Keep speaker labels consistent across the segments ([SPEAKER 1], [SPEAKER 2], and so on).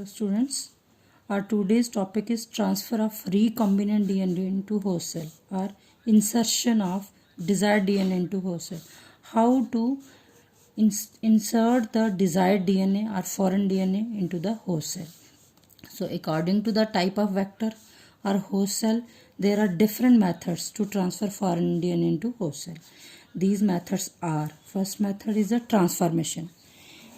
[SPEAKER 1] Hello students, our today's topic is transfer of recombinant DNA into host cell or insertion of desired DNA into host cell. How to insert the desired DNA or foreign DNA into the host cell. So according to the type of vector or host cell, there are different methods to transfer foreign DNA into host cell. These methods are, first method is the transformation.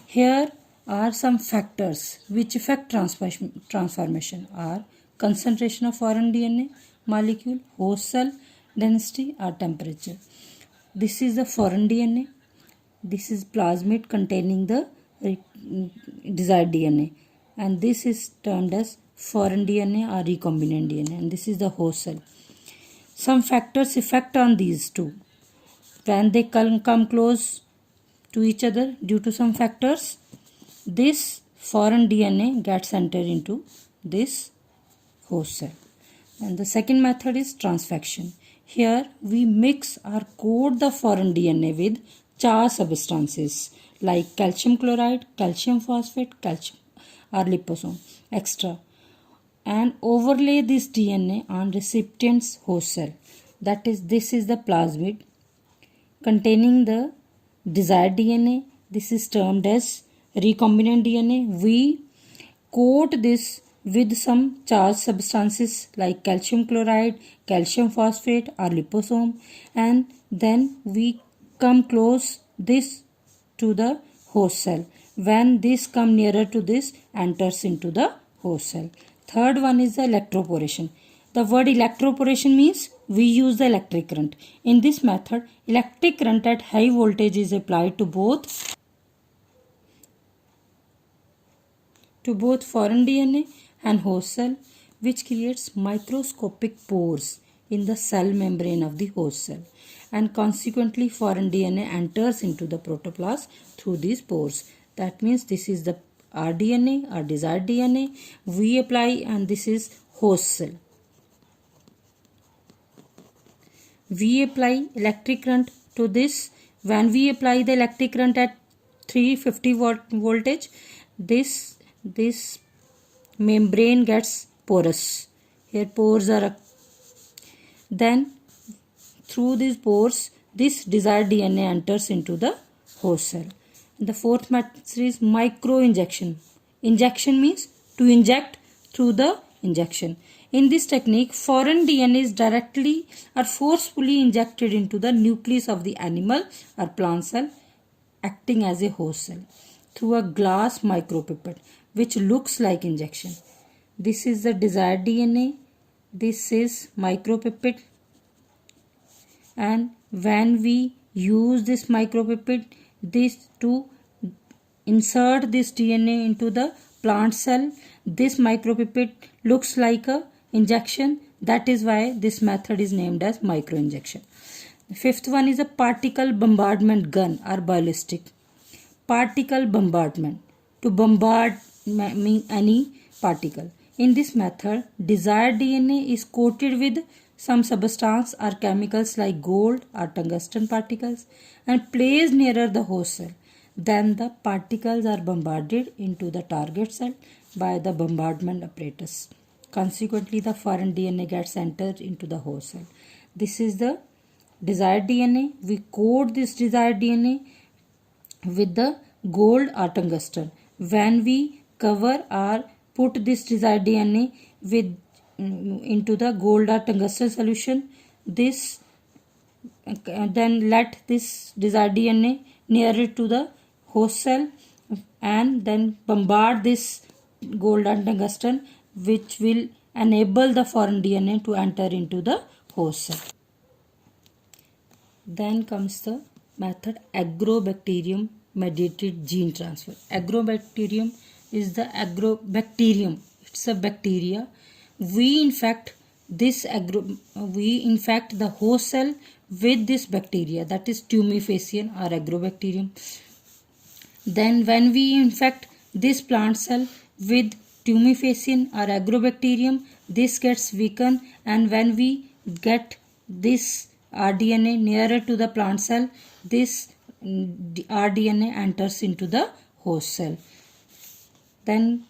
[SPEAKER 1] Here are some factors which affect transformation are concentration of foreign DNA molecule, host cell density or temperature. This is the foreign DNA. This is plasmid containing the desired DNA, and this is termed as foreign DNA or recombinant DNA, and this is the host cell. Some factors affect on these two. When they come close to each other due to some factors, this foreign DNA gets entered into this host cell. And the second method is transfection. Here we mix or coat the foreign DNA with charged substances like calcium chloride, calcium phosphate, calcium or liposome, etc., and overlay this DNA on recipient's host cell. That is, this is the plasmid containing the desired DNA. This is termed as recombinant DNA. We coat this with some charged substances like calcium chloride, calcium phosphate or liposome, and then we come close this to the host cell. When this come nearer to this, enters into the host cell. Third one is the electroporation. The word electroporation means we use the electric current. In this method, electric current at high voltage is applied to both foreign DNA and host cell, which creates microscopic pores in the cell membrane of the host cell, and consequently foreign DNA enters into the protoplasm through these pores. That means this is the rDNA or desired DNA we apply, and this is host cell. We apply electric current to this. When we apply the electric current at 350 voltage, this membrane gets porous. Here pores are. Then through these pores, this desired DNA enters into the host cell. And the fourth method is microinjection. Injection means to inject through the injection. In this technique, foreign DNA is directly or forcefully injected into the nucleus of the animal or plant cell, acting as a host cell through a glass micropipette, which looks like injection. This is the desired DNA. This is micropipette. And when we use this micropipette, this to insert this DNA into the plant cell, this micropipette looks like a injection. That is why this method is named as microinjection. The fifth one is a particle bombardment gun or ballistic. Particle bombardment, to bombard any particle. In this method, desired DNA is coated with some substance or chemicals like gold or tungsten particles and placed nearer the host cell. Then the particles are bombarded into the target cell by the bombardment apparatus. Consequently, the foreign DNA gets entered into the host cell. This is the desired DNA. We coat this desired DNA with the gold or tungsten. When we cover or put this desired DNA with into the gold or tungsten solution, this then let this desired DNA nearer to the host cell and then bombard this gold and tungsten, which will enable the foreign DNA to enter into the host cell. Then comes the method agrobacterium mediated gene transfer. Agrobacterium is the agrobacterium. It's a bacteria. We infect the host cell with this bacteria, that is tumefacian or agrobacterium. Then when we infect this plant cell with tumefacian or agrobacterium, this gets weakened, and when we get this rDNA nearer to the plant cell, this rDNA enters into the host cell. Then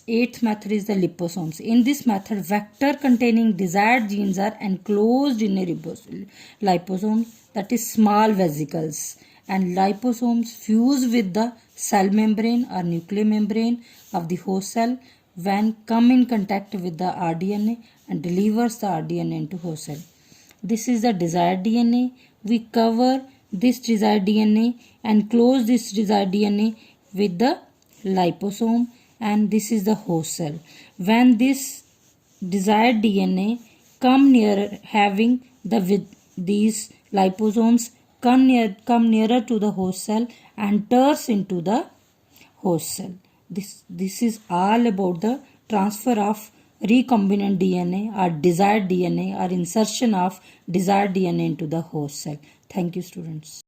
[SPEAKER 1] Eighth method is the liposomes. In this method, vector containing desired genes are enclosed in a liposome, that is small vesicles, and liposomes fuse with the cell membrane or nuclear membrane of the host cell when come in contact with the rDNA and delivers the rDNA into host cell. This is the desired DNA. We cover this desired DNA and close this desired DNA with the liposome, and this is the host cell. When this desired DNA come near, having with these liposomes come nearer to the host cell and turns into the host cell. This is all about the transfer of recombinant DNA or desired DNA or insertion of desired DNA into the host cell. Thank you, students.